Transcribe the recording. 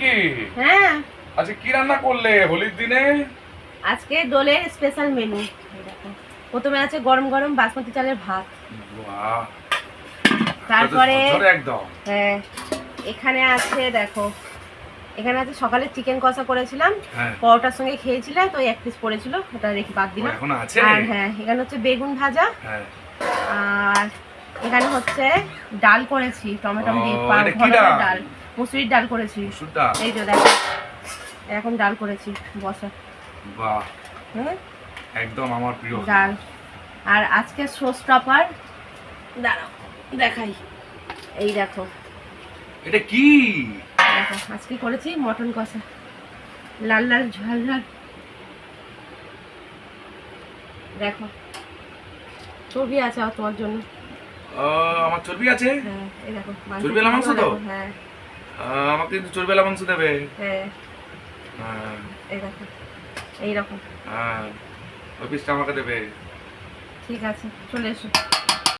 কি? হ্যাঁ, আজকে কি রান্না করলে হোলির দিনে? আজকে দোলের স্পেশাল মেনু। এই দেখো, প্রথমে আছে গরম গরম বাসমতি চালের ভাত। বাহ, তারপরে একদম। হ্যাঁ, এখানে আছে দেখো, এখানে আছে সকালে চিকেন কষা করেছিলাম, হ্যাঁ। পরোটার সঙ্গে খেয়েছিলাম, তো এক পিস পড়েছিল, ওটা রেখে বাদ দিলাম। এখন আছে। আর হ্যাঁ, এখানে হচ্ছে বেগুন ভাজা। হ্যাঁ। আর এখানে হচ্ছে ডাল করেছি, টমেটো দিয়ে এটা কি ডাল? ডাল, মুসুরির ডাল করেছি। মসুর ডাল। এই যে দেখো, এখন ডাল করেছি বসা। বাহ, হ্যাঁ, একদম আমার প্রিয় ডাল। আর আজকে শো স্টপার, দাঁড়াও দেখাই, এই দেখো, এটা কি? দেখো আজকে করেছি মটন কষা, লাল লাল ঝাল ঝাল। দেখো, ছবি আছে তোমার জন্য। আমার চর্বি আছে। হ্যাঁ, এই দেখো চর্বিওয়ালা মাংস তো? হ্যাঁ আমাকে কিন্তু চর্বিওয়ালা মাংস দেবে। হ্যাঁ, হ্যাঁ। এই দেখো, এইরকম। হ্যাঁ, ওই পিসটা আমাকে দেবে। ঠিক আছে, চলে এসো।